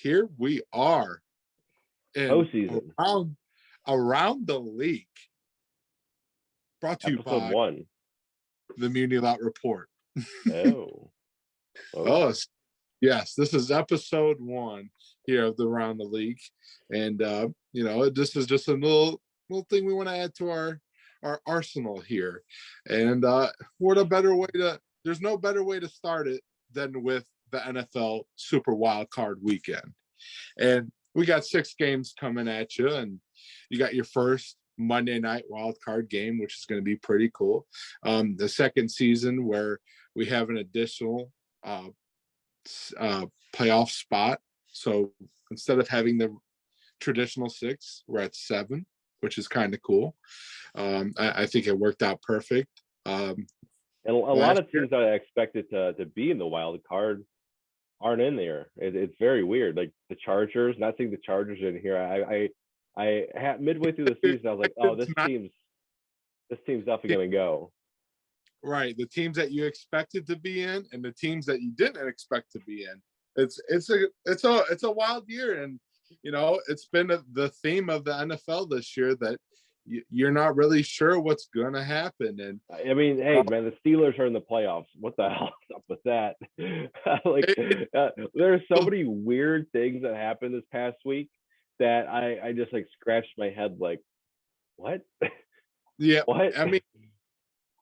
here we are in postseason around the league. Brought to you episode by 1. the Muni Lot Report. Oh. Oh, yes, this is episode 1 here of the Around the League, and this is just a little thing we want to add to our arsenal here. And what a better way to? There's no better way to start it than with the NFL Super Wildcard weekend, and we got 6 games coming at you, and you got your first Monday night wildcard game, which is going to be pretty cool. The second season where we have an additional playoff spot. So instead of having the traditional 6, we're at 7, which is kind of cool. I think it worked out perfect. And a lot of teams that I expected to be in the wild card aren't in there. It's very weird. Like the Chargers, not seeing the Chargers in here. I had midway through the season, I was like, oh, this team's definitely gonna go. Right, the teams that you expected to be in, and the teams that you didn't expect to be in. It's a wild year, and it's been the theme of the NFL this year that you're not really sure what's gonna happen. And I mean, hey man, the Steelers are in the playoffs. What the hell is up with that? There's so many weird things that happened this past week that I just like scratched my head like, what? Yeah, what? I mean,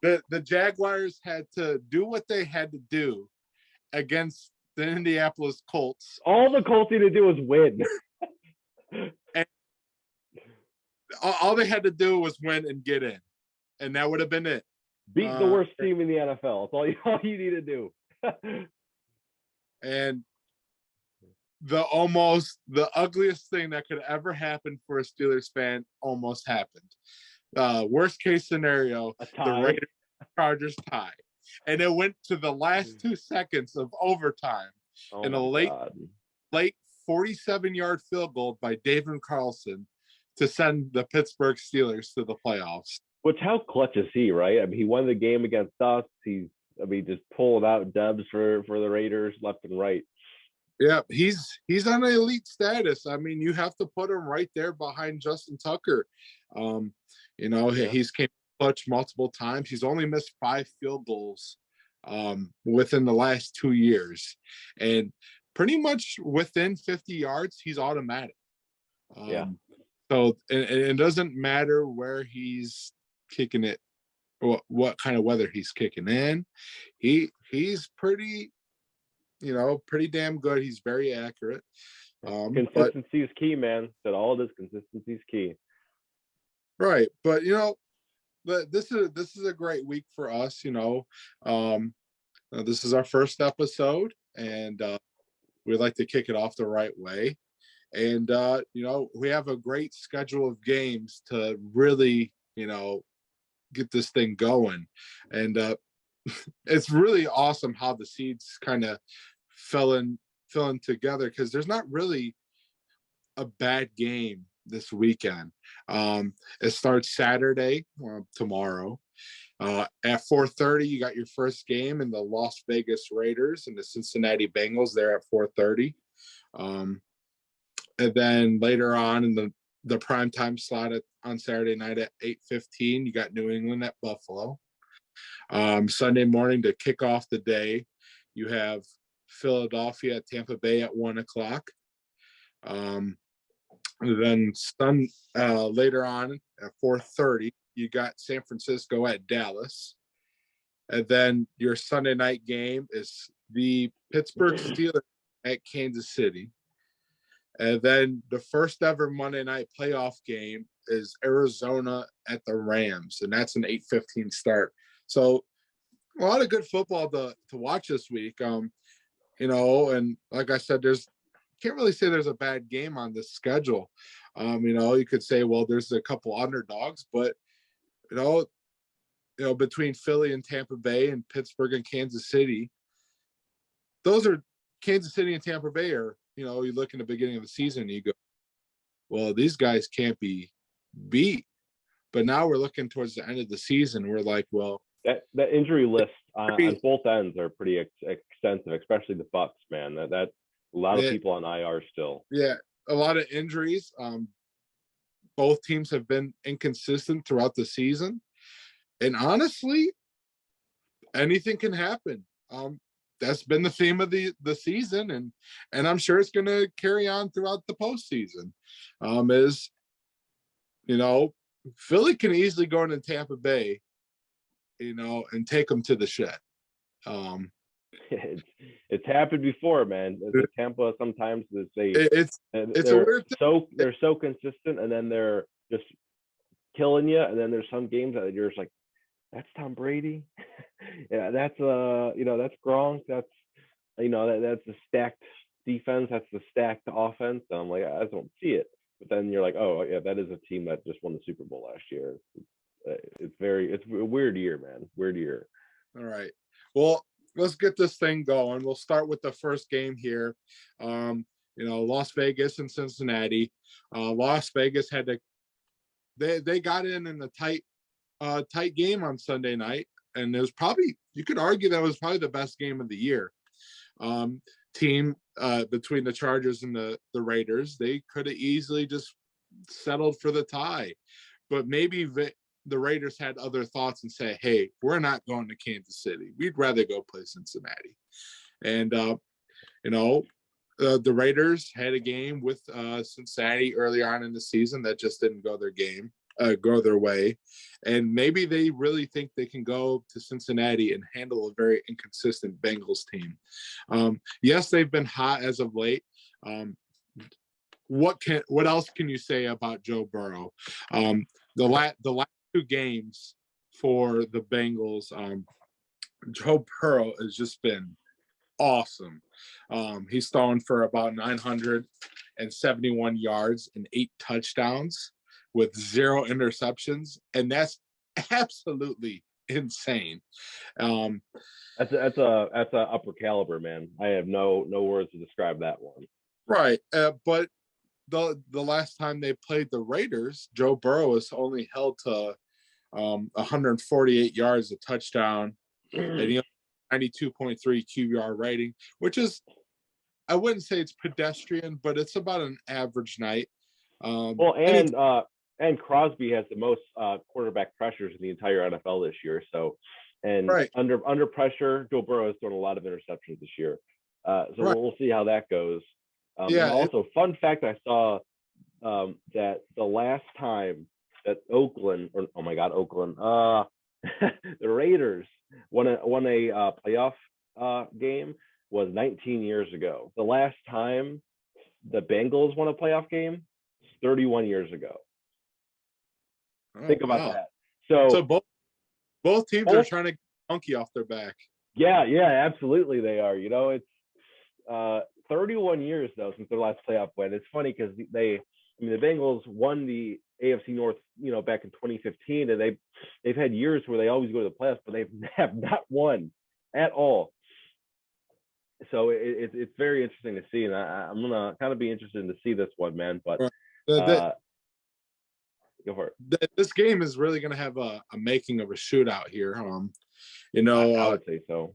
the Jaguars had to do what they had to do against the Indianapolis Colts. All the Colts need to do is win. And all they had to do was win and get in, and that would have been it. Beat the worst team in the NFL. That's all you need to do. And the ugliest thing that could ever happen for a Steelers fan almost happened. Worst case scenario, the Raiders Chargers tie, and it went to the last 2 seconds of overtime in a late 47-yard field goal by David Carlson to send the Pittsburgh Steelers to the playoffs. Which, how clutch is he, right? I mean, he won the game against us. Just pulled out dubs for the Raiders left and right. Yeah, he's on an elite status. I mean, you have to put him right there behind Justin Tucker. He's came clutch multiple times. He's only missed 5 field goals within the last 2 years, and pretty much within 50 yards, he's automatic. So it doesn't matter where he's kicking it, what kind of weather he's kicking in. He's pretty damn good. He's very accurate. Consistency is key, man. That all this consistency is key. Right, but this is a great week for us. This is our first episode, and we'd like to kick it off the right way. And we have a great schedule of games to really get this thing going. And it's really awesome how the seeds kind of fell in together, because there's not really a bad game this weekend. It starts Saturday, tomorrow. At 4:30, you got your first game in the Las Vegas Raiders and the Cincinnati Bengals. They're at 4:30. And then later on in the primetime slot on Saturday night at 8:15, you got New England at Buffalo. Sunday morning to kick off the day, you have Philadelphia at Tampa Bay at 1 o'clock. Then later on at 4:30, you got San Francisco at Dallas. And then your Sunday night game is the Pittsburgh Steelers at Kansas City. And then the first ever Monday night playoff game is Arizona at the Rams, and that's an 8:15 start. So a lot of good football to watch this week. And like I said, can't really say there's a bad game on this schedule. You could say, well, there's a couple underdogs, but between Philly and Tampa Bay and Pittsburgh and Kansas City, those are Kansas City and Tampa Bay are, you look in the beginning of the season and you go, well, these guys can't be beat. But now we're looking towards the end of the season. We're like, well, that injury list on both ends are pretty extensive, especially the Bucs, man. That A lot of people on IR still. Yeah, a lot of injuries. Both teams have been inconsistent throughout the season. And honestly, anything can happen. That's been the theme of the season, and I'm sure it's going to carry on throughout the postseason. Is Philly can easily go into Tampa Bay, and take them to the shed. It's happened before, man. The Tampa sometimes it's a weird thing. They're so consistent, and then they're just killing you, and then there's some games that you're just like, that's Tom Brady. Yeah, that's that's Gronk. That's that's the stacked defense. That's the stacked offense. And I'm like, I just don't see it. But then you're like, oh yeah, that is a team that just won the Super Bowl last year. It's a weird year, man. Weird year. All right. Well, let's get this thing going. We'll start with the first game here. Las Vegas and Cincinnati. Las Vegas had to. They got in a tight game on Sunday night, and it was probably, you could argue that was probably the best game of the year. Team between the Chargers and the Raiders, they could have easily just settled for the tie, but maybe the Raiders had other thoughts and say, hey, we're not going to Kansas City. We'd rather go play Cincinnati. And, the Raiders had a game with Cincinnati early on in the season that just didn't go their way. And maybe they really think they can go to Cincinnati and handle a very inconsistent Bengals team. Yes, they've been hot as of late. What else can you say about Joe Burrow? The last two games for the Bengals, Joe Burrow has just been awesome. He's throwing for about 971 yards and 8 touchdowns with 0 interceptions, and that's absolutely insane. That's a upper caliber, man. I have no words to describe that one. Right, but the last time they played the Raiders, Joe Burrow is only held to 148 yards, a touchdown, and he 92.3 QBR rating, which is, I wouldn't say it's pedestrian, but it's about an average night. And Crosby has the most quarterback pressures in the entire NFL this year. So, and right. under pressure, Joe Burrow has thrown a lot of interceptions this year. We'll see how that goes. Also, fun fact, I saw that the last time that Oakland, the Raiders won a playoff game was 19 years ago. The last time the Bengals won a playoff game, 31 years ago. Think about that. So both teams are trying to get a monkey off their back. Yeah, absolutely they are. It's 31 years though since their last playoff win. It's funny because the Bengals won the AFC North, back in 2015, and they've had years where they always go to the playoffs, but they have not won at all. So it's very interesting to see, and I'm gonna kind of be interested to see this one, man. But go for it. This game is really gonna have a making of a shootout here. I would say so.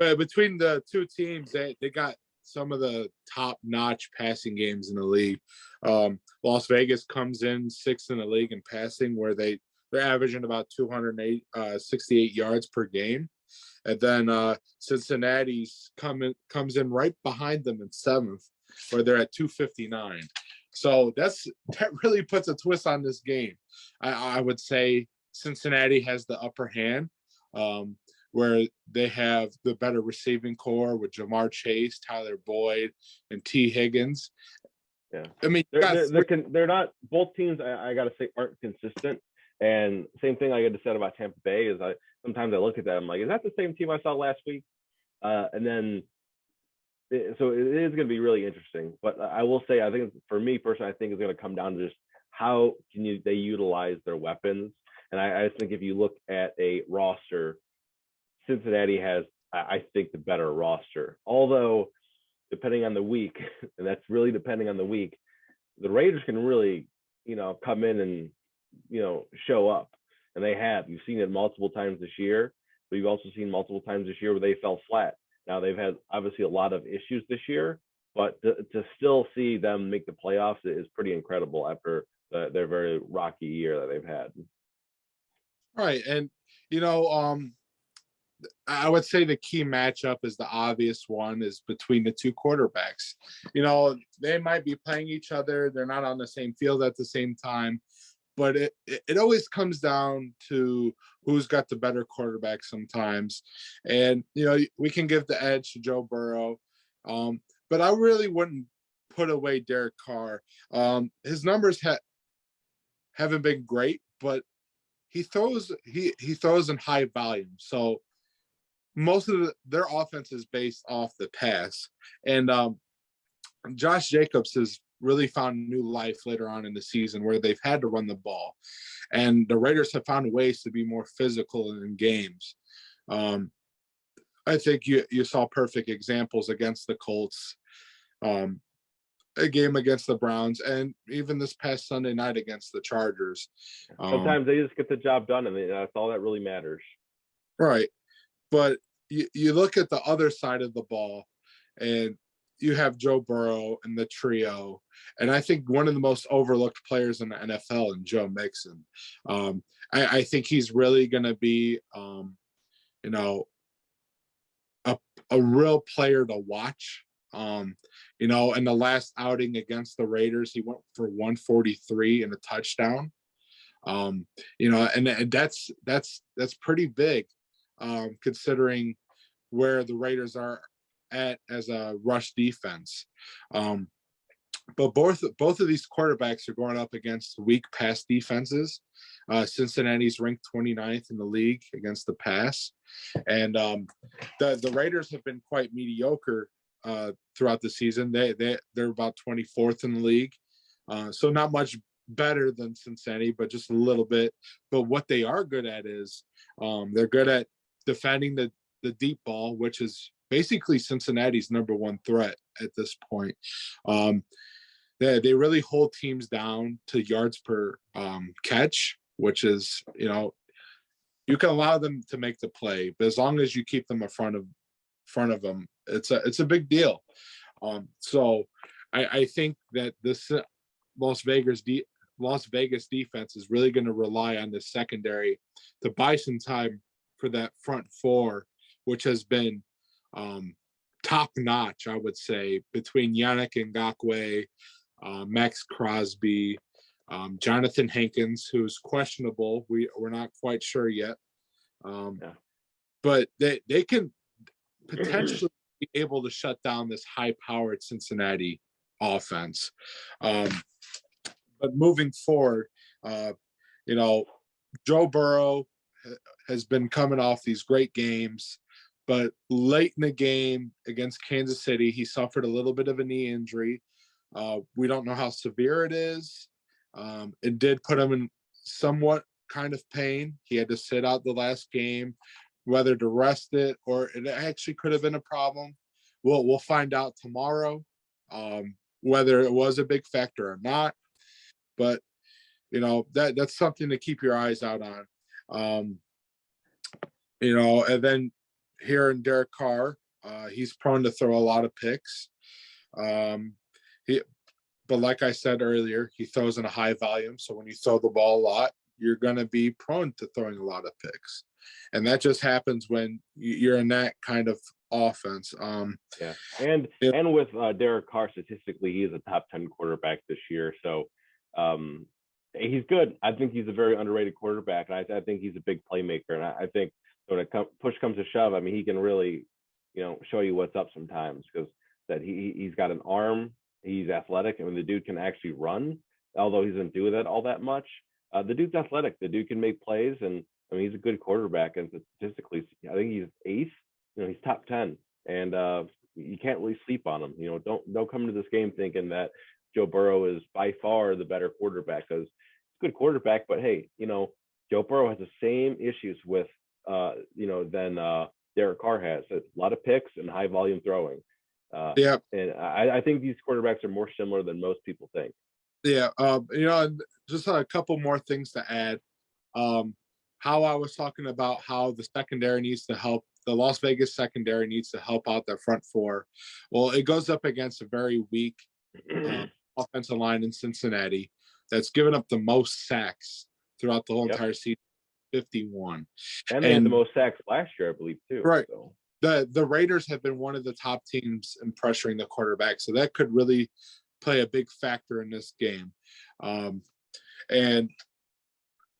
Between the two teams, they got some of the top-notch passing games in the league. Las Vegas comes in 6th in the league in passing, where they're averaging about 268 yards per game. And then Cincinnati's comes in right behind them in 7th, where they're at 259. So that really puts a twist on this game. I would say Cincinnati has the upper hand, where they have the better receiving core with Jamar Chase, Tyler Boyd, and T. Higgins. Yeah, I mean, they're not. Both teams, I gotta say, aren't consistent. And same thing I had said about Tampa Bay is sometimes I look at that, I'm like, is that the same team I saw last week? And then, so it is going to be really interesting. But I will say, I think for me personally, I think it's going to come down to just how they utilize their weapons. And I just think if you look at a roster, Cincinnati has, I think, the better roster. Although, depending on the week, and that's really depending on the week, the Raiders can really, come in and, show up. And they have. You've seen it multiple times this year, but you've also seen multiple times this year where they fell flat. Now, they've had, obviously, a lot of issues this year, but to still see them make the playoffs is pretty incredible after their very rocky year that they've had. Right. And, I would say the key matchup is the obvious one is between the two quarterbacks. They might be playing each other. They're not on the same field at the same time, but it always comes down to who's got the better quarterback sometimes. And, we can give the edge to Joe Burrow. But I really wouldn't put away Derek Carr. His numbers haven't been great, but he throws in high volume. So most of their offense is based off the pass. And Josh Jacobs has really found new life later on in the season where they've had to run the ball. And the Raiders have found ways to be more physical in games. I think you saw perfect examples against the Colts, a game against the Browns, and even this past Sunday night against the Chargers. Sometimes they just get the job done, and that's all that really matters. Right. But you look at the other side of the ball, and you have Joe Burrow and the trio. And I think one of the most overlooked players in the NFL in Joe Mixon. I think he's really going to be, a real player to watch. In the last outing against the Raiders, he went for 143 and a touchdown. And that's pretty big, considering where the Raiders are at as a rush defense. But both of these quarterbacks are going up against weak pass defenses. Cincinnati's ranked 29th in the league against the pass. And the Raiders have been quite mediocre throughout the season. They're about 24th in the league. So not much better than Cincinnati, but just a little bit. But what they are good at is they're good at defending the deep ball, which is basically Cincinnati's number one threat at this point. They really hold teams down to yards per catch, which is, you can allow them to make the play, but as long as you keep them in front of them, it's a big deal. So I think that this Las Vegas defense is really going to rely on the secondary to buy some time for that front four, which has been top notch, I would say, between Yannick Ngakoue, Max Crosby, Jonathan Hankins, who's questionable. We're not quite sure yet. But they can potentially be able to shut down this high-powered Cincinnati offense. But moving forward, Joe Burrow has been coming off these great games, but late in the game against Kansas City, he suffered a little bit of a knee injury. We don't know how severe it is. It did put him in somewhat kind of pain. He had to sit out the last game, whether to rest it or it actually could have been a problem. We'll find out tomorrow whether it was a big factor or not. But that's something to keep your eyes out on. And then here in Derek Carr, he's prone to throw a lot of picks. But like I said earlier, he throws in a high volume. So when you throw the ball a lot, you're going to be prone to throwing a lot of picks. And that just happens when you're in that kind of offense. Yeah. And with Derek Carr, statistically, he is a top 10 quarterback this year. So he's good. I think he's a very underrated quarterback. And I think he's a big playmaker. And I think when push comes to shove, I mean, he can really, show you what's up sometimes because that he's got an arm. He's athletic, and when the dude can actually run, although he doesn't do that all that much, the dude's athletic. The dude can make plays, and I mean, he's a good quarterback. And statistically, I think he's eighth. He's top 10, and you can't really sleep on him. Don't come into this game thinking that Joe Burrow is by far the better quarterback because he's a good quarterback. But hey, Joe Burrow has the same issues with than Derek Carr has. A lot of picks and high volume throwing. And I think these quarterbacks are more similar than most people think. Yeah. Just a couple more things to add. How I was talking about how the secondary needs to help the Las Vegas secondary needs to help out their front four. Well, it goes up against a very weak offensive line in Cincinnati that's given up the most sacks throughout the whole entire season, 51. And they had the most sacks last year, I believe, too. Right. So. The Raiders have been one of the top teams in pressuring the quarterback, so that could really play a big factor in this game. And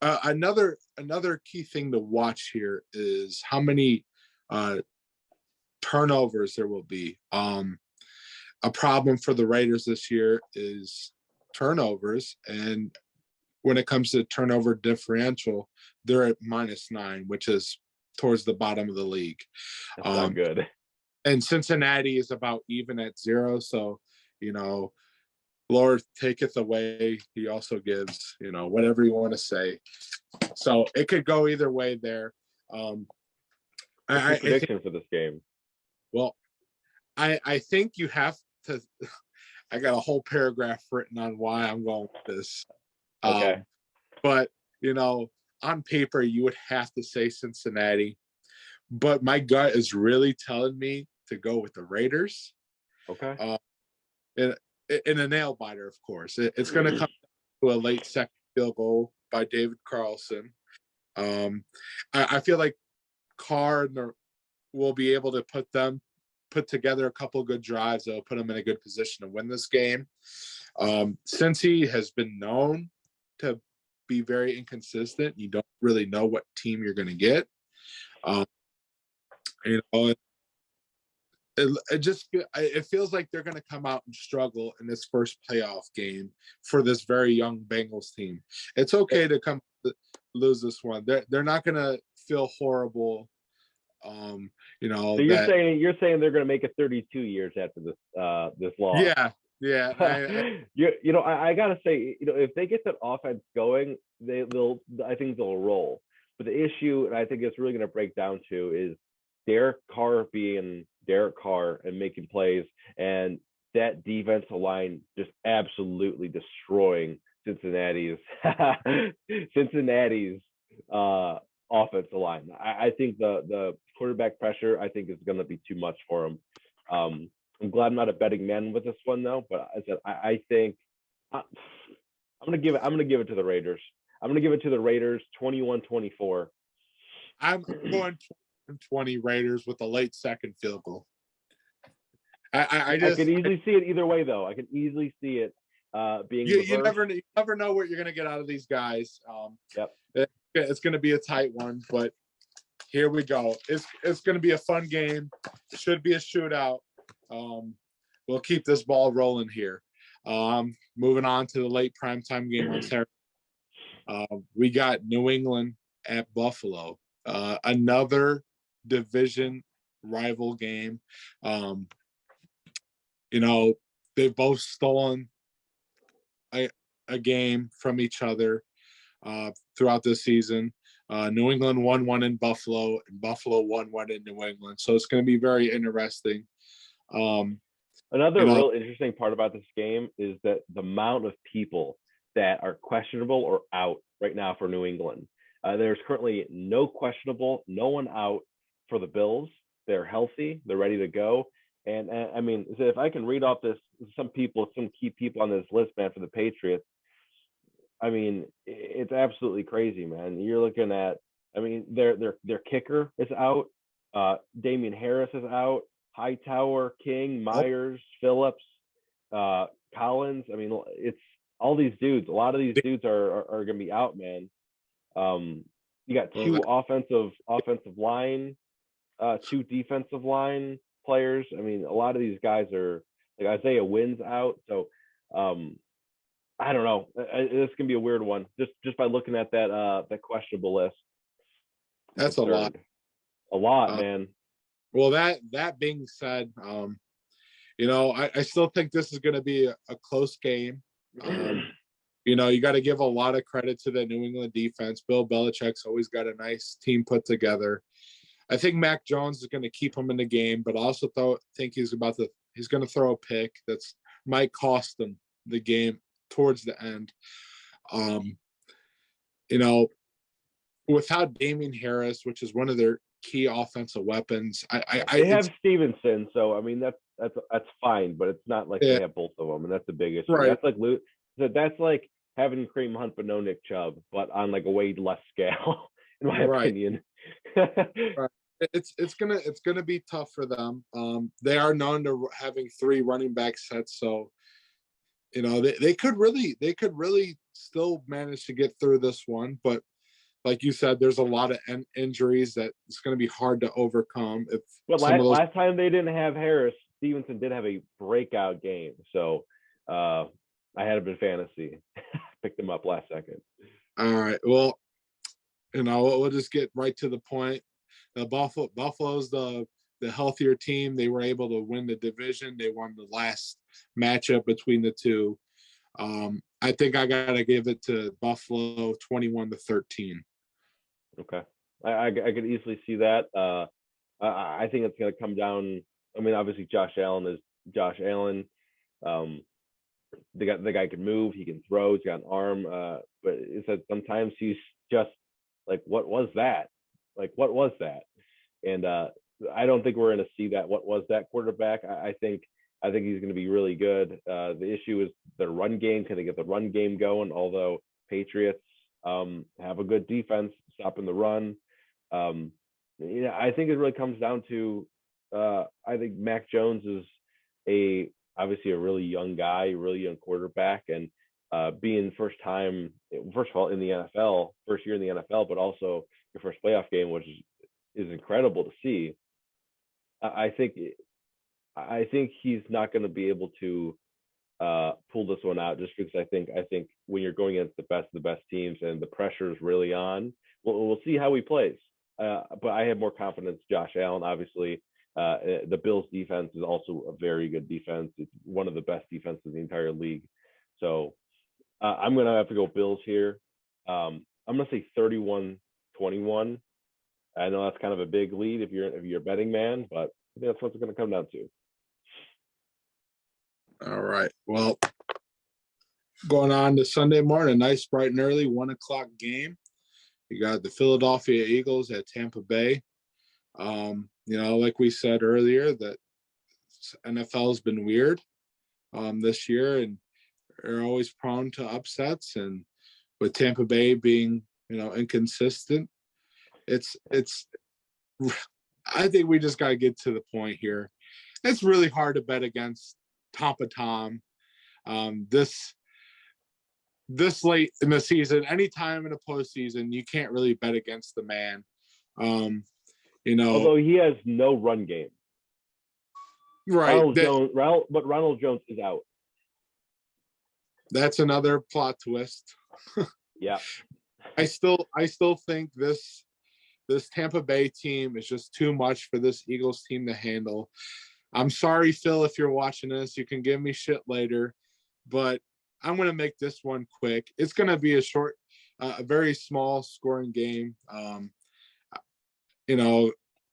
another key thing to watch here is how many turnovers there will be. A problem for the Raiders this year is turnovers, and when it comes to turnover differential, they're at -9, which is towards the bottom of the league. That's not good. And Cincinnati is about even at 0. So, Lord taketh away, he also gives, whatever you want to say. So it could go either way there. Prediction for this game. Well, I think you have to. I got a whole paragraph written on why I'm going with this. Okay. But on paper, you would have to say Cincinnati, but my gut is really telling me to go with the Raiders. Okay. In a nail biter, of course. It's going to come to a late second field goal by David Carlson. I feel like Carr will be able to put together a couple of good drives that will put them in a good position to win this game. Since he has been known to be very inconsistent, you don't really know what team you're going to get. It feels like they're going to come out and struggle in this first playoff game for this very young Bengals team. It's okay to lose this one. They're not going to feel horrible. So you're saying they're going to make it 32 years after this loss. Yeah. I gotta say, if they get that offense going, I think they'll roll. But the issue, and I think it's really going to break down to, is Derek Carr being Derek Carr and making plays, and that defensive line just absolutely destroying Cincinnati's offensive line. I think the quarterback pressure, I think, is going to be too much for him. I'm glad I'm not a betting man with this one, though. But I said I think I'm going to give it to the Raiders. I'm going to give it to the Raiders 21-24. I'm going 20 Raiders with a late second field goal. I can easily see it either way, though. I can easily see it being reversed. You never know what you're going to get out of these guys. Yep. It's going to be a tight one, but here we go. It's going to be a fun game. It should be a shootout. We'll keep this ball rolling here. Moving on to the late primetime game on Saturday. We got New England at Buffalo. Another division rival game. They've both stolen a game from each other throughout this season. New England won one in Buffalo, and Buffalo won one in New England. So it's going to be very interesting. Another real interesting part about this game is that the amount of people that are questionable or out right now for New England. There's currently no questionable, no one out for the Bills. They're healthy. They're ready to go. And I mean, if I can read off some key people on this list, man, for the Patriots, I mean, it's absolutely crazy, man. You're looking at, I mean, their kicker is out. Damian Harris is out. Hightower, King, Myers, Phillips, Collins. I mean, it's all these dudes. A lot of these dudes are going to be out, man. You got two offensive line, two defensive line players. I mean, a lot of these guys are, like, Isaiah Wynn's out. So I don't know. This can be a weird one. Just by looking at that questionable list. That's a lot. A lot, man. Well, that being said, I still think this is going to be a close game. You got to give a lot of credit to the New England defense. Bill Belichick's always got a nice team put together. I think Mac Jones is going to keep him in the game, but I also think he's going to throw a pick that's might cost them the game towards the end. Without Damian Harris, which is one of their key offensive weapons. They have Stevenson, so I mean that's fine, but it's not like yeah, they have both of them, and that's the big issue. right. That's like having Kareem Hunt but no Nick Chubb, but on like a way less scale, in my Right. opinion. Right. It's gonna be tough for them. They are known to having 3 running back sets, so they could really still manage to get through this one. But like you said, there's a lot of injuries that it's going to be hard to overcome. If But some of those, last time they didn't have Harris, Stevenson did have a breakout game, so I had him in fantasy. Picked him up last second. all right, well, we'll just get right to the point. Buffalo's the healthier team. They were able to win the division. They won the last matchup between the two. I think I gotta give it to Buffalo, 21-13. Okay, I could easily see that. I think it's going to come down. I mean, obviously Josh Allen is Josh Allen. The guy can move, he can throw, he's got an arm. But it's that sometimes he's just like, what was that? Like, what was that? And I don't think we're going to see that. What was that quarterback? I think he's going to be really good. The issue is the run game. Can they get the run game going? Although Patriots have a good defense stopping the run. I think it really comes down to I think Mac Jones is obviously a really young guy, a really young quarterback, and being first of all in the NFL, first year in the NFL, but also your first playoff game, which is incredible to see. I think he's not going to be able to pull this one out, just because I think when you're going against the best teams and the pressure is really on, we'll see how he plays. But I have more confidence. Josh Allen, obviously, the Bills defense is also a very good defense. It's one of the best defenses in the entire league. So I'm going to have to go Bills here. I'm going to say 31-21. I know that's kind of a big lead if you're a betting man, but I think that's what it's going to come down to. All right. Well, going on to Sunday morning, nice bright and early 1:00 game. You got the Philadelphia Eagles at Tampa Bay. Like we said earlier, that NFL has been weird this year, and are always prone to upsets. And with Tampa Bay being, inconsistent, it's. I think we just got to get to the point here. It's really hard to bet against Tampa Tom. This late in the season, anytime in the postseason, you can't really bet against the man. Although he has no run game. Right. Ronald Jones is out. That's another plot twist. Yeah. I still think this Tampa Bay team is just too much for this Eagles team to handle. I'm sorry, Phil, if you're watching this, you can give me shit later, but I'm going to make this one quick. It's going to be a very small scoring game.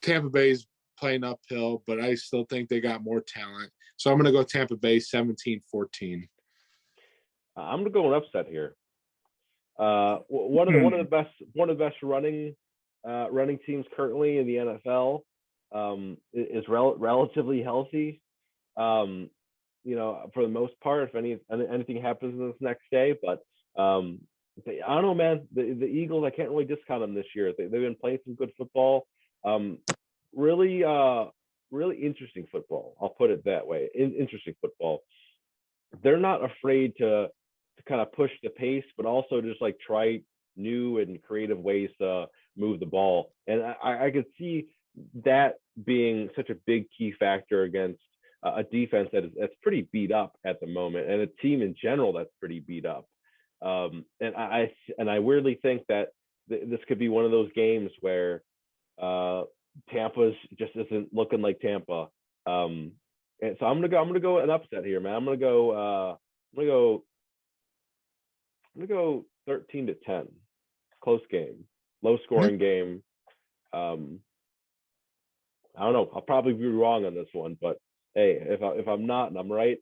Tampa Bay's playing uphill, but I still think they got more talent. So I'm going to go Tampa Bay 17-14. I'm going to go an upset here. One of the best running teams currently in the NFL is relatively healthy. For the most part, if anything happens in this next day, but I don't know, man. The Eagles, I can't really discount them this year. They've been playing some good football. Really interesting football. I'll put it that way. Interesting football. They're not afraid to kind of push the pace, but also just like try new and creative ways to move the ball. And I could see that being such a big key factor against a defense that's pretty beat up at the moment, and a team in general that's pretty beat up. And I weirdly think that this could be one of those games where Tampa's just isn't looking like Tampa. And so I'm gonna go an upset here, man. I'm gonna go 13-10. Close game, low scoring game. I don't know. I'll probably be wrong on this one, but hey, if I'm not and I'm right,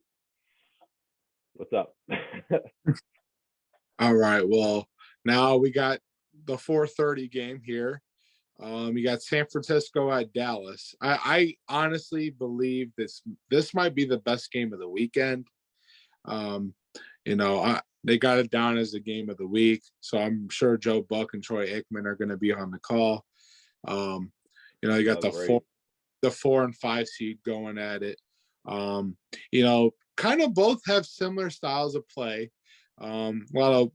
what's up? All right. Well, now we got the 4:30 game here. You got San Francisco at Dallas. I honestly believe this might be the best game of the weekend. They got it down as the game of the week, so I'm sure Joe Buck and Troy Aikman are going to be on the call. You got the 4 and 5 seed going at it. Kind of both have similar styles of play. A lot of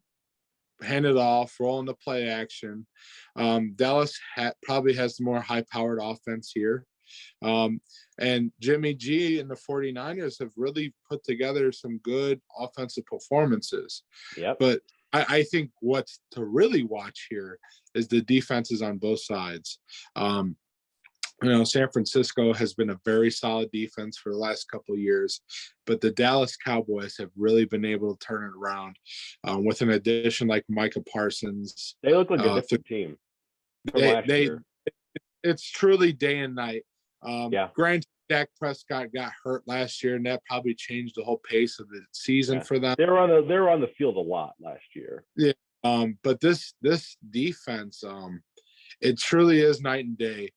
hand it off, roll into play action. Dallas probably has the more high-powered offense here. And Jimmy G and the 49ers have really put together some good offensive performances. Yep. But I think what's to really watch here is the defenses on both sides. San Francisco has been a very solid defense for the last couple of years, but the Dallas Cowboys have really been able to turn it around with an addition like Micah Parsons. They look like a different team from last year. It's truly day and night. Yeah. Granted, Dak Prescott got hurt last year, and that probably changed the whole pace of the season for them. They were on the field a lot last year. Yeah. But this defense, it truly is night and day.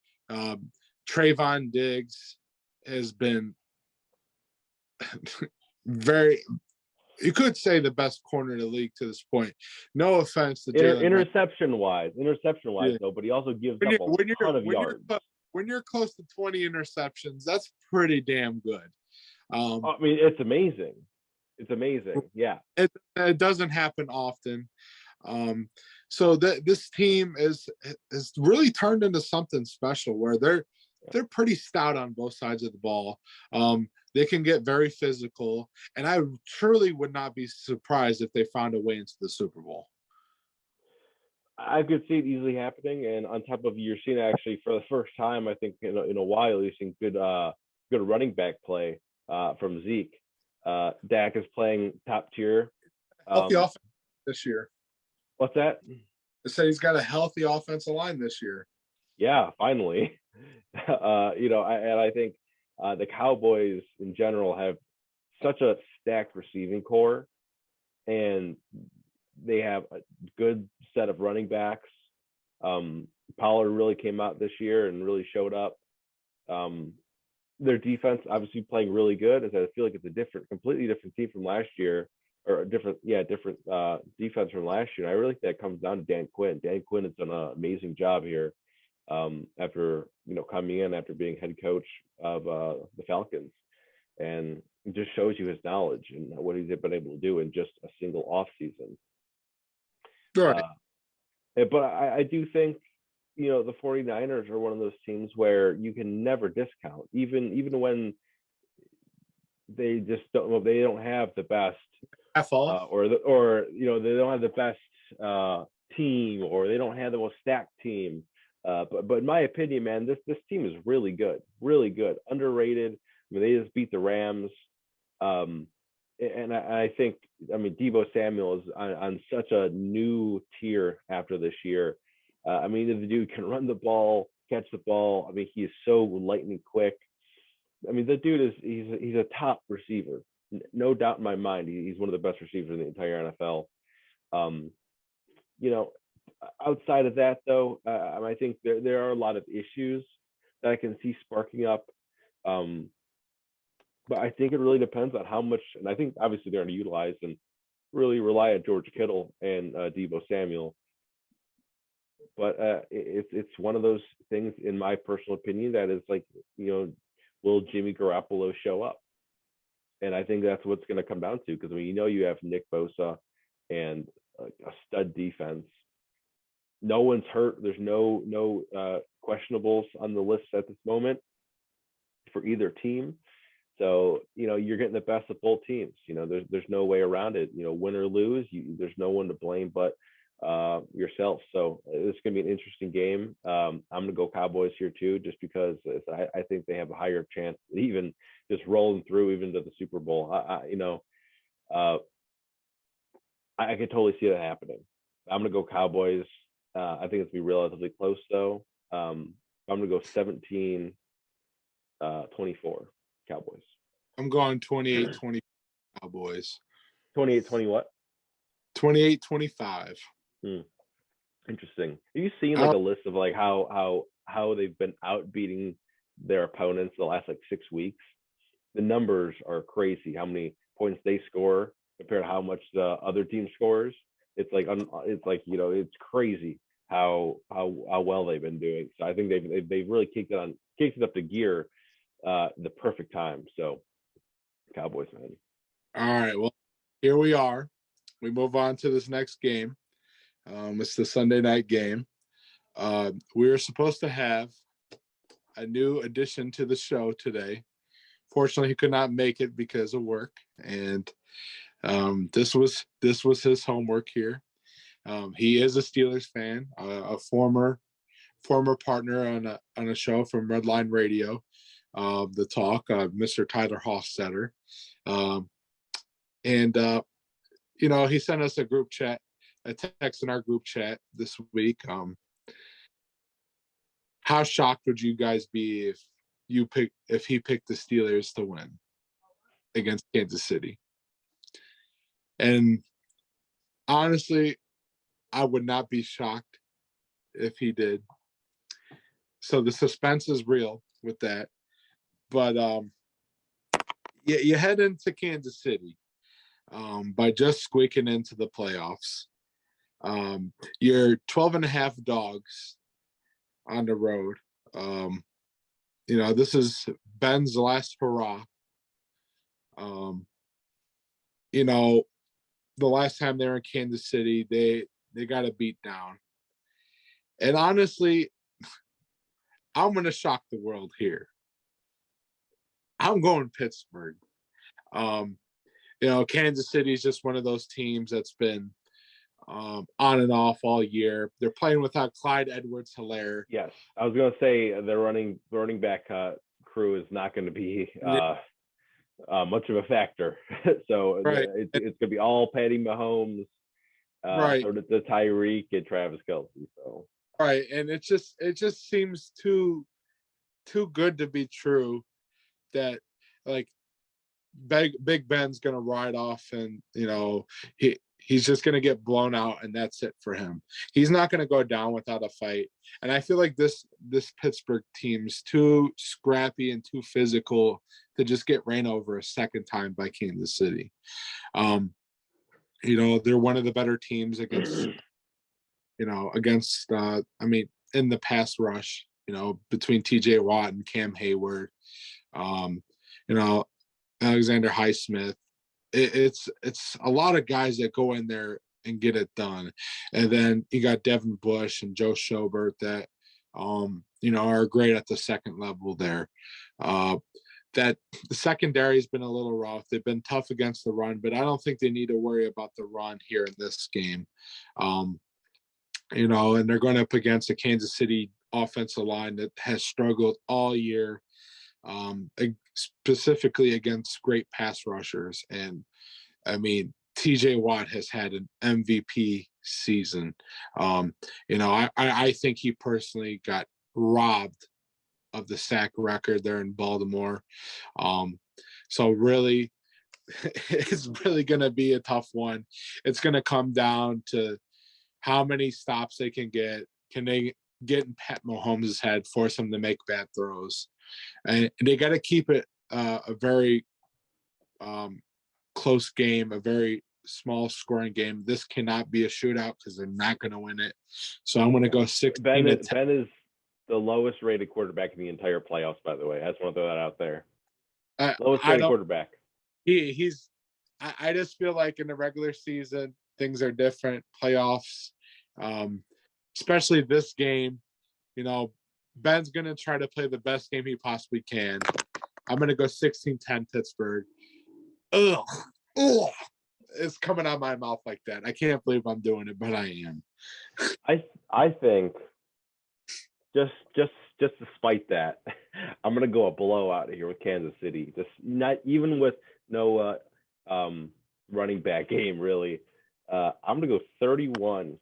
Trayvon Diggs has been you could say the best corner in the league to this point. No offense to Jalen. Interception wise, yeah. Though, but he also gives up a ton of yards. When you're close to 20 interceptions, that's pretty damn good. I mean, it's amazing. It's amazing. Yeah. It doesn't happen often. So this team is really turned into something special where they're pretty stout on both sides of the ball. They can get very physical, and I truly would not be surprised if they found a way into the Super Bowl. I could see it easily happening, and on top of you're seeing actually for the first time, I think in a while, you're seeing good running back play from Zeke. Dak is playing top tier. Healthy offense this year. What's that? They say he's got a healthy offensive line this year. Yeah, finally. I think the Cowboys in general have such a stacked receiving core, and they have a good set of running backs. Pollard really came out this year and really showed up. Their defense obviously playing really good. As I feel like it's a completely different team from last year, or a different defense from last year. And I really think that comes down to Dan Quinn. Dan Quinn has done an amazing job here after coming in after being head coach of the Falcons, and it just shows you his knowledge and what he's been able to do in just a single off season. Right. But I do think the 49ers are one of those teams where you can never discount, even when they just don't have the best or they don't have the best team, or they don't have the most stacked team. But in my opinion, man, this team is really good, underrated. I mean, they just beat the Rams. And I think, Deebo Samuel is on such a new tier after this year. The dude can run the ball, catch the ball. I mean, he is so lightning quick. I mean, the dude he's a top receiver, no doubt in my mind. He's one of the best receivers in the entire NFL. Outside of that, though, I think there are a lot of issues that I can see sparking up. But I think it really depends on how much, and I think obviously they're underutilized and really rely on George Kittle and Deebo Samuel. But it's one of those things, in my personal opinion, that is like, will Jimmy Garoppolo show up? And I think that's what's going to come down to, because you have Nick Bosa and a stud defense. No one's hurt. There's no questionables on the list at this moment for either team. So, you're getting the best of both teams. There's no way around it. Win or lose, there's no one to blame but yourself. So it's going to be an interesting game. I'm going to go Cowboys here too, just because I think they have a higher chance of even just rolling through even to the Super Bowl. I could totally see that happening. I'm going to go Cowboys. I think it's going to be relatively close, though. I'm going to go 17-24 Cowboys. I'm going 28-20 Cowboys. 28-20 what? 28-25. Interesting. Have you seen Uh, like a list of like how they've been outbeating their opponents the last like 6 weeks? The numbers are crazy. How many points they score compared to how much the other team scores. It's like it's crazy how well they've been doing. So I think they've really kicked it up to gear the perfect time. So Cowboys, man. all right. Well, here we are. We move on to this next game. It's the Sunday night game. We were supposed to have a new addition to the show today. Fortunately, he could not make it because of work, and this was his homework here. He is a Steelers fan, a former partner on a show from Redline Radio, the Talk, Mr. Tyler Hofstetter, and he sent us a group chat, a text in our group chat this week. How shocked would you guys be if he picked the Steelers to win against Kansas City? And honestly, I would not be shocked if he did. So the suspense is real with that. But you head into Kansas City by just squeaking into the playoffs. You're 12.5 dogs on the road. This is Ben's last hurrah. The last time they were in Kansas City, they got a beat down. And honestly, I'm going to shock the world here. I'm going Pittsburgh. Kansas City is just one of those teams that's been on and off all year. They're playing without Clyde Edwards-Helaire. Yes, I was going to say their running back crew is not going to be much of a factor. So right. it's going to be all Patty Mahomes, right. sort of the Tyreek and Travis Kelce. So right, and it just seems too good to be true that like Big Ben's gonna ride off, and he's just gonna get blown out, and that's it for him. He's not gonna go down without a fight. And I feel like this Pittsburgh team's too scrappy and too physical to just get ran over a second time by Kansas City. They're one of the better teams against in the pass rush, between TJ Watt and Cam Hayward, Alexander Highsmith. It's a lot of guys that go in there and get it done. And then you got Devin Bush and Joe Schobert that, are great at the second level there. That the secondary has been a little rough. They've been tough against the run, but I don't think they need to worry about the run here in this game. And they're going up against a Kansas City offensive line that has struggled all year, specifically against great pass rushers. And I mean, TJ Watt has had an MVP season. I think he personally got robbed of the sack record there in Baltimore. So really, it's really going to be a tough one. It's going to come down to how many stops they can get. Can they get in Pat Mahomes' head, force him to make bad throws? And they got to keep it a very close game, a very small scoring game. This cannot be a shootout because they're not going to win it. So I'm going to go 16 Ben to 10. Ben is the lowest rated quarterback in the entire playoffs, by the way. I just want to throw that out there. Lowest rated quarterback. I just feel like in the regular season, things are different. Playoffs, especially this game, Ben's going to try to play the best game he possibly can. I'm going to go 16-10 Pittsburgh. Ugh. It's coming out of my mouth like that. I can't believe I'm doing it, but I am. I think just to spite that, I'm going to go a blowout here with Kansas City. Just not even with no running back game, really. I'm going to go 31-10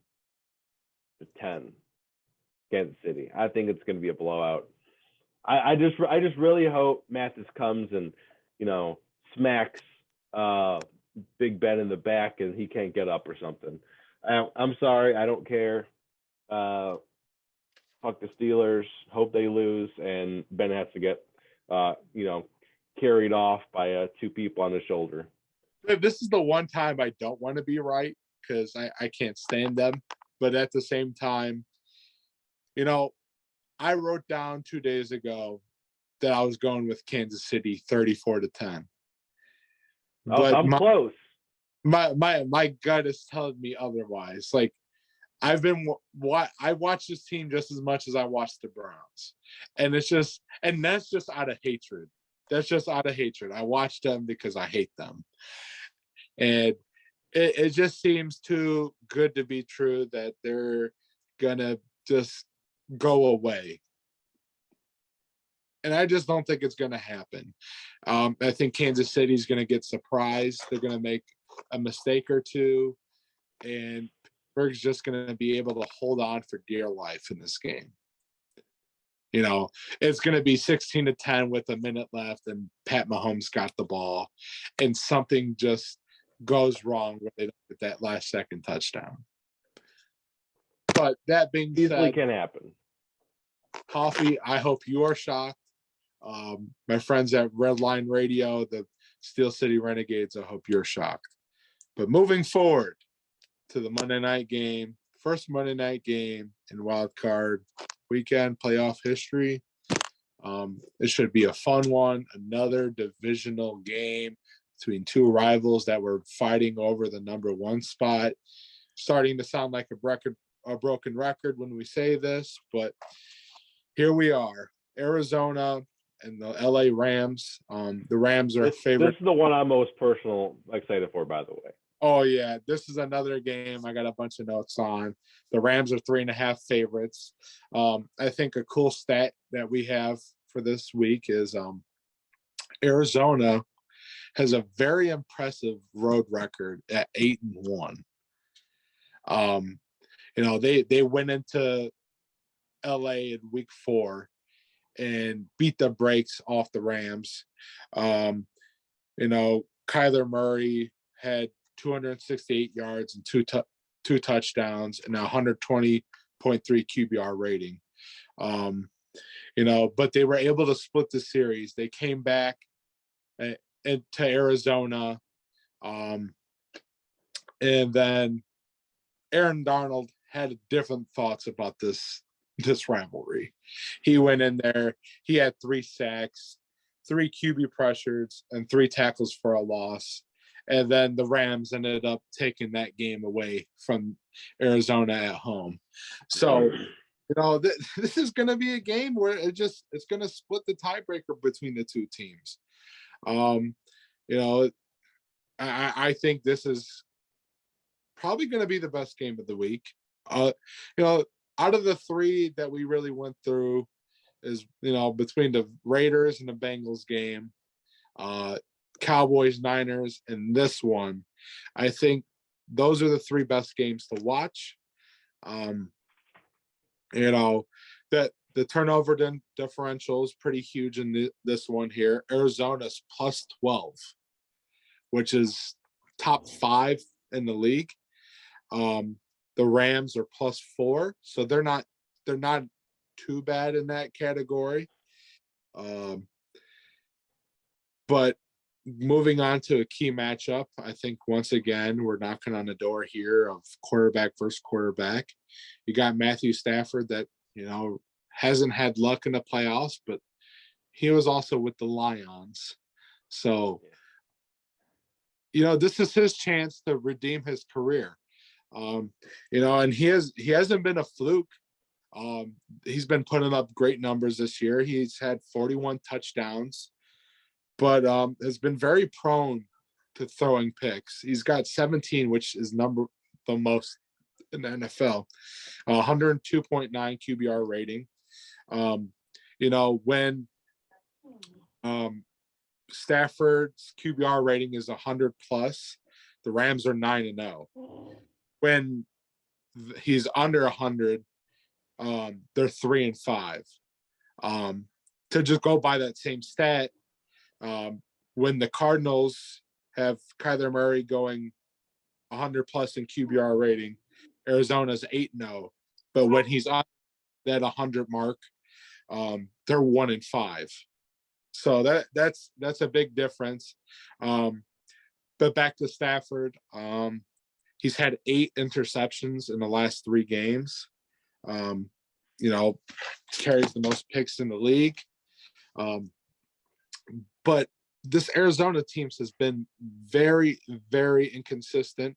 Kansas City. I think it's going to be a blowout. I just really hope Mathis comes and smacks Big Ben in the back and he can't get up or something. I'm sorry, I don't care. fuck the Steelers, hope they lose, and Ben has to get, carried off by two people on his shoulder. This is the one time I don't want to be right because I can't stand them. But at the same time, I wrote down 2 days ago that I was going with Kansas City 34-10. But I'm close. My gut is telling me otherwise. Like, I watch this team just as much as I watch the Browns, and that's just out of hatred. That's just out of hatred. I watch them because I hate them, and it just seems too good to be true that they're gonna just go away. And I just don't think it's going to happen. I think Kansas City is going to get surprised. They're going to make a mistake or two, and Pittsburgh's just going to be able to hold on for dear life in this game. It's going to be 16-10 with a minute left, and Pat Mahomes got the ball, and something just goes wrong when they don't get that last second touchdown. But that being said, easily can happen. Coffee, I hope you are shocked. My friends at Redline Radio, the Steel City Renegades, I hope you're shocked. But moving forward to the Monday night game, first Monday night game in Wildcard weekend playoff history. It should be a fun one. Another divisional game between two rivals that were fighting over the number one spot. Starting to sound like a broken record when we say this, but here we are. Arizona and the LA Rams. The Rams are a favorite. This is the one I'm most excited for, by the way. Oh, yeah. This is another game I got a bunch of notes on. The Rams are 3.5 favorites. I think a cool stat that we have for this week is Arizona has a very impressive road record at 8-1. They went into LA in week 4 and beat the brakes off the Rams. Kyler Murray had 268 yards and two touchdowns and a 120.3 QBR rating. But they were able to split the series. They came back to Arizona, and then Aaron Donald had different thoughts about this rivalry. He went in there, he had 3 sacks, 3 QB pressures, and 3 tackles for a loss. And then the Rams ended up taking that game away from Arizona at home. So, this is going to be a game where it's going to split the tiebreaker between the two teams. I think this is probably going to be the best game of the week. Out of the 3 that we really went through is, between the Raiders and the Bengals game, Cowboys, Niners, and this one, I think those are the 3 best games to watch. That the turnover differential is pretty huge in this one here. Arizona's plus 12, which is top 5 in the league. The Rams are plus 4, so they're not too bad in that category. But moving on to a key matchup, I think once again we're knocking on the door here of quarterback versus quarterback. You got Matthew Stafford that hasn't had luck in the playoffs, but he was also with the Lions, so this is his chance to redeem his career. And he hasn't been a fluke. He's been putting up great numbers this year. He's had 41 touchdowns, but has been very prone to throwing picks. He's got 17, which is the most in the NFL. 102.9 QBR rating. When Stafford's QBR rating is 100 plus, the Rams are 9-0. When he's under 100, they're 3-5. To just go by that same stat, when the Cardinals have Kyler Murray going 100 plus in QBR rating, Arizona's 8-0. but when he's on that 100 mark, they're 1-5. So that's a big difference. But back to Stafford, he's had 8 interceptions in the last 3 games. Carries the most picks in the league. But this Arizona team has been very, very inconsistent.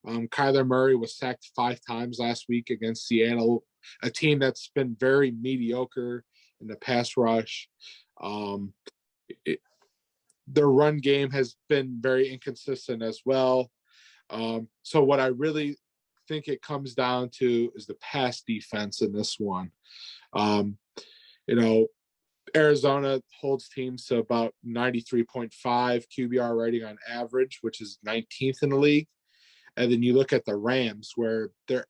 Kyler Murray was sacked 5 times last week against Seattle, a team that's been very mediocre in the pass rush. Their run game has been very inconsistent as well. So what I really think it comes down to is the pass defense in this one. Arizona holds teams to about 93.5 QBR rating on average, which is 19th in the league. And then you look at the Rams, where they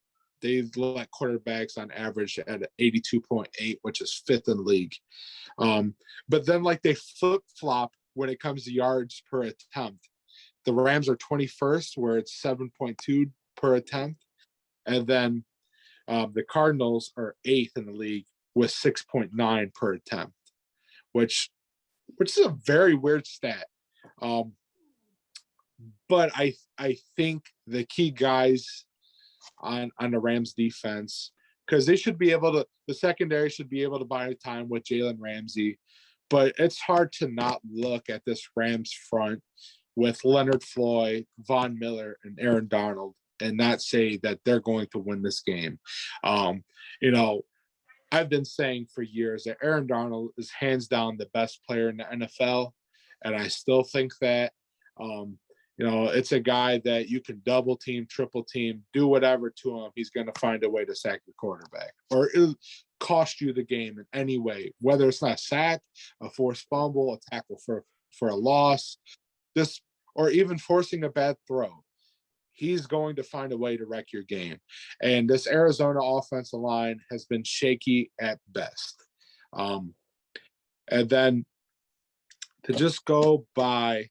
let quarterbacks on average at 82.8, which is 5th in the league. But then they flip-flop when it comes to yards per attempt. The Rams are 21st, where it's 7.2 per attempt. And then the Cardinals are 8th in the league with 6.9 per attempt, which is a very weird stat. But I think the key guys on the Rams defense, because the secondary should be able to buy time with Jalen Ramsey, but it's hard to not look at this Rams front with Leonard Floyd, Von Miller, and Aaron Donald and not say that they're going to win this game. I've been saying for years that Aaron Donald is hands down the best player in the NFL, and I still think that. It's a guy that you can double team, triple team, do whatever to him. He's going to find a way to sack your quarterback, or it'll cost you the game in any way, whether it's not a sack, a forced fumble, a tackle for a loss, or even forcing a bad throw. He's going to find a way to wreck your game. And this Arizona offensive line has been shaky at best. And then to just go by,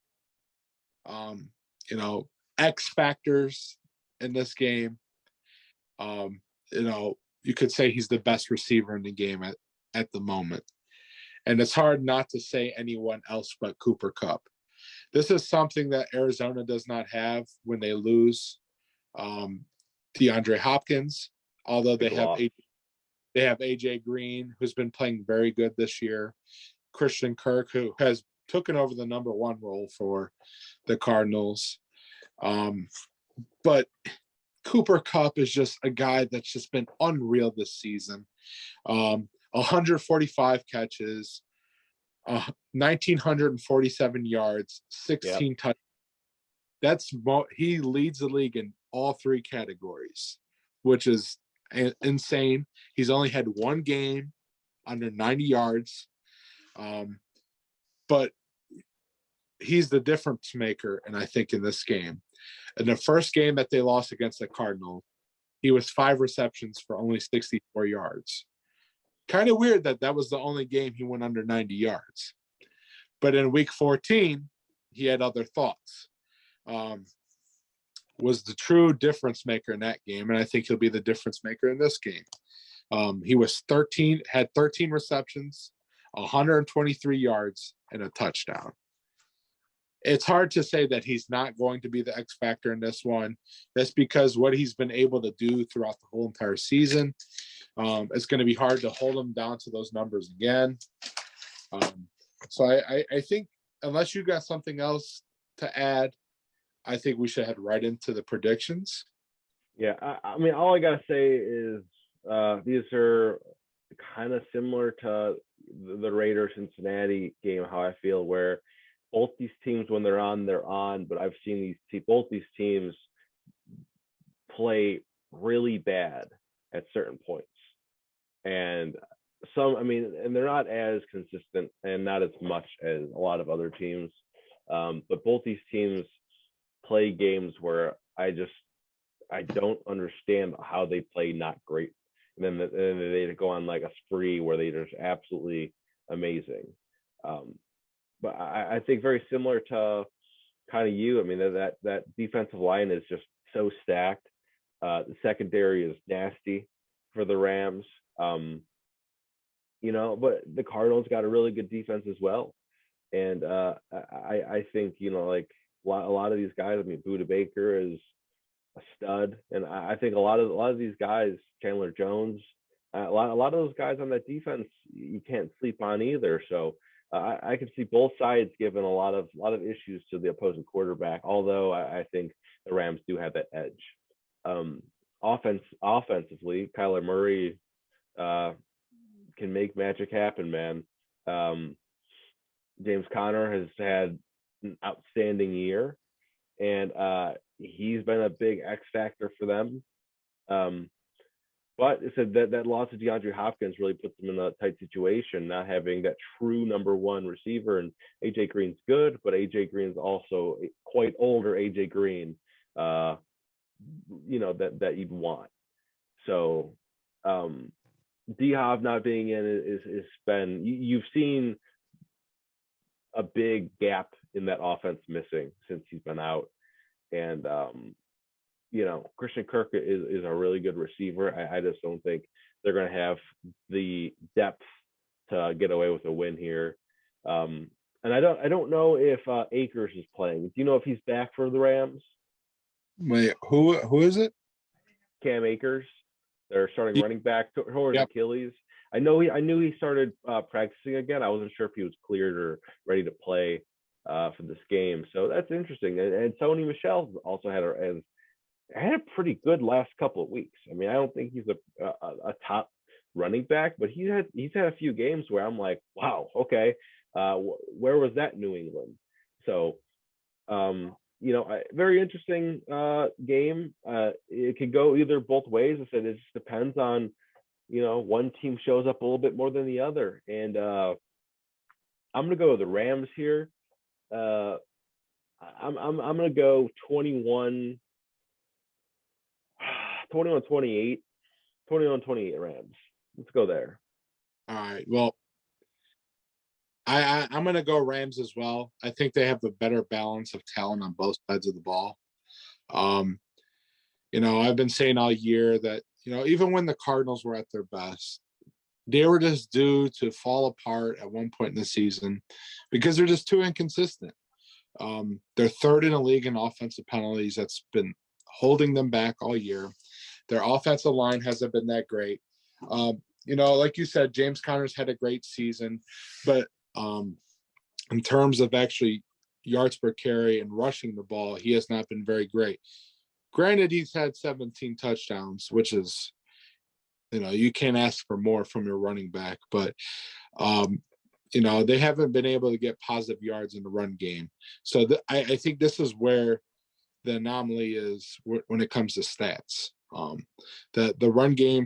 X factors in this game, you could say he's the best receiver in the game at the moment. And it's hard not to say anyone else but Cooper Kupp. This is something that Arizona does not have when they lose DeAndre Hopkins, although they have AJ Green, who's been playing very good this year, Christian Kirk, who has taken over the number 1 role for the Cardinals. But Cooper Kupp is just a guy that's just been unreal this season. 145 catches, 1,947 yards, 16 touchdowns. He leads the league in all 3 categories, which is insane. He's only had 1 game under 90 yards, but he's the difference maker. And I think in this game, in the first game that they lost against the Cardinals, he was 5 receptions for only 64 yards. Kind of weird that was the only game he went under 90 yards. But in week 14, he had other thoughts. Was the true difference maker in that game, and I think he'll be the difference maker in this game. He had 13 receptions, 123 yards, and a touchdown. It's hard to say that he's not going to be the X factor in this one. That's because what he's been able to do throughout the whole entire season. It's going to be hard to hold him down to those numbers again. So I think unless you got something else to add, I think we should head right into the predictions. Yeah, I mean, all I got to say is these are kind of similar to the Raiders-Cincinnati game, how I feel, where both these teams, when they're on, but I've seen both these teams play really bad at certain points. And and they're not as consistent and not as much as a lot of other teams. But both these teams play games where I don't understand how they play not great. And then they go on like a spree where they're just absolutely amazing. But I think very similar to kind of you. I mean, that defensive line is just so stacked. The secondary is nasty for the Rams. But the Cardinals got a really good defense as well. And I think, like a lot of these guys, I mean, Budda Baker is a stud. And I think a lot of these guys, Chandler Jones, a lot of those guys on that defense, you can't sleep on either. So I can see both sides giving a lot of issues to the opposing quarterback, although I think the Rams do have that edge. Offensively, Kyler Murray can make magic happen, man. James Conner has had an outstanding year, and he's been a big X factor for them. But it said that loss of DeAndre Hopkins really puts them in a tight situation, not having that true number one receiver. And AJ Green's good, but AJ Green's also quite older AJ Green, that you'd want. So D-Hop not being in is been, you've seen a big gap in that offense missing since he's been out. And Christian Kirk is a really good receiver. I just don't think they're going to have the depth to get away with a win here. And I don't know if Akers is playing. Do you know if he's back for the Rams? Wait, who is it? Cam Akers. They're starting running back towards Achilles. I knew he started practicing again. I wasn't sure if he was cleared or ready to play for this game. So that's interesting. And Sony Michel also had a pretty good last couple of weeks. I mean, I don't think he's a top running back, but he's had a few games where I'm like, wow, okay, where was that New England? So, very interesting game. It could go either both ways. I said it just depends on, one team shows up a little bit more than the other. And I'm gonna go with the Rams here. I'm gonna go 21-28, 21-28 Rams. Let's go there. All right. Well, I'm going to go Rams as well. I think they have a better balance of talent on both sides of the ball. I've been saying all year that, even when the Cardinals were at their best, they were just due to fall apart at one point in the season because they're just too inconsistent. They're third in the league in offensive penalties. That's been holding them back all year. Their offensive line hasn't been that great. Like you said, James Conner's had a great season, but in terms of actually yards per carry and rushing the ball, he has not been very great. Granted, he's had 17 touchdowns, which is, you can't ask for more from your running back, but they haven't been able to get positive yards in the run game. So I think this is where the anomaly is when it comes to stats. The run game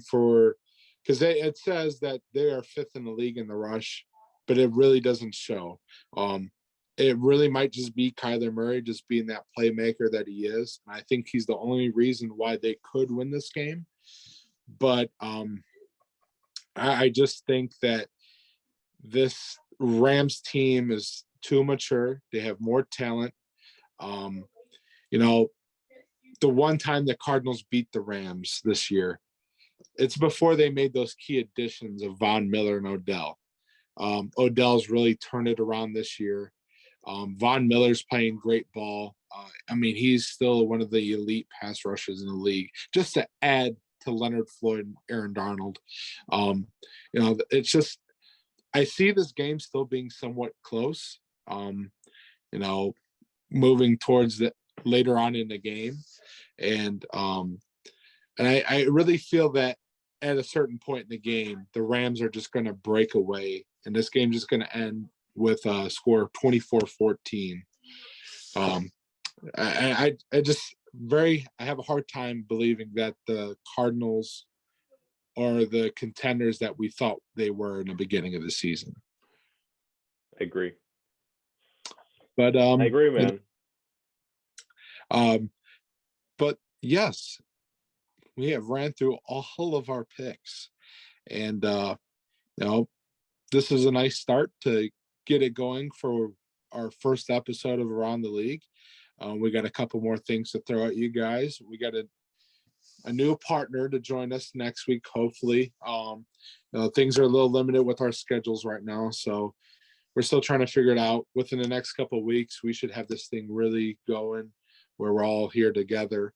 because it says that they are fifth in the league in the rush, but it really doesn't show. It really might just be Kyler Murray just being that playmaker that he is. And I think he's the only reason why they could win this game. But I just think that this Rams team is too mature. They have more talent. The one time the Cardinals beat the Rams this year, it's before they made those key additions of Von Miller and Odell. Odell's really turned it around this year. Von Miller's playing great ball. He's still one of the elite pass rushers in the league, just to add to Leonard Floyd and Aaron Donald. It's just, I see this game still being somewhat close, moving towards the later on in the game. And I really feel that at a certain point in the game, the Rams are just going to break away, and this game is just going to end with a score of 24-14. I have a hard time believing that the Cardinals are the contenders that we thought they were in the beginning of the season. I agree. But I agree, man. But yes, we have ran through all of our picks, and this is a nice start to get it going for our first episode of Around the League. We got a couple more things to throw at you guys. We got to a new partner to join us next week, hopefully. Things are a little limited with our schedules right now, so we're still trying to figure it out. Within the next couple of weeks, we should have this thing really going where we're all here together.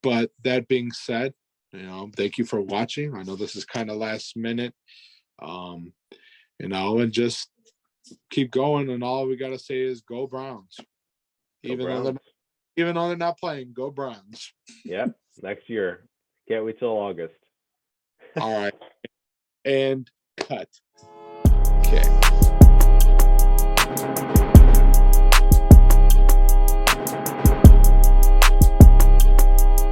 But that being said, thank you for watching. I know this is kind of last minute, and just keep going. And all we got to say is go Browns. Even though they're not playing, go Browns. Yep, next year. Can't wait till August. All right. And cut. Okay.